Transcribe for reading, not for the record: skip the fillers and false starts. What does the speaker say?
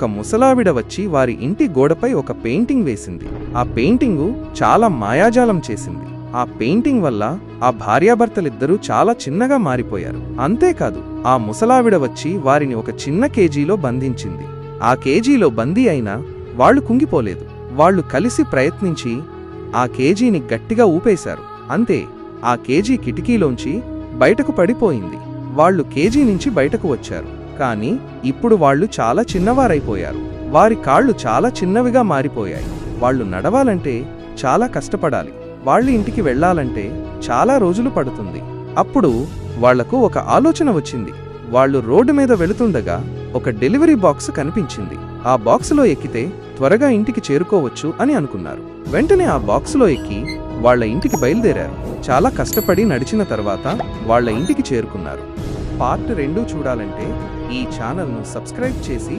ఒక ముసలావిడ వచ్చి వారి ఇంటి గోడపై ఒక పెయింటింగ్ వేసింది. ఆ పెయింటింగు చాలా మాయాజాలం చేసింది. ఆ పెయింటింగ్ వల్ల ఆ భార్యాభర్తలిద్దరూ చాలా చిన్నగా మారిపోయారు. అంతేకాదు, ఆ ముసలావిడ వచ్చి వారిని ఒక చిన్న కేజీలో బంధించింది. ఆ కేజీలో బందీ అయినా వాళ్లు కుంగిపోలేదు. వాళ్లు కలిసి ప్రయత్నించి ఆ కేజీని గట్టిగా ఊపేశారు. అంతే, ఆ కేజీ కిటికీలోంచి బయటకు పడిపోయింది. వాళ్లు కేజీ నుంచి బయటకు వచ్చారు. కానీ ఇప్పుడు వాళ్లు చాలా చిన్నవారైపోయారు. వారి కాళ్ళు చాలా చిన్నవిగా మారిపోయాయి. వాళ్లు నడవాలంటే చాలా కష్టపడాలి. వాళ్ళ ఇంటికి వెళ్లాలంటే చాలా రోజులు పడుతుంది. అప్పుడు వాళ్లకు ఒక ఆలోచన వచ్చింది. వాళ్లు రోడ్డు మీద వెళుతుండగా ఒక డెలివరీ బాక్స్ కనిపించింది. ఆ బాక్సులో ఎక్కితే త్వరగా ఇంటికి చేరుకోవచ్చు అని అనుకున్నారు. వెంటనే ఆ బాక్సులో ఎక్కి వాళ్ల ఇంటికి బయలుదేరారు. చాలా కష్టపడి నడిచిన తర్వాత వాళ్ల ఇంటికి చేరుకున్నారు. పార్ట్ 2 చూడాలంటే ఈ ఛానల్ను సబ్స్క్రైబ్ చేసి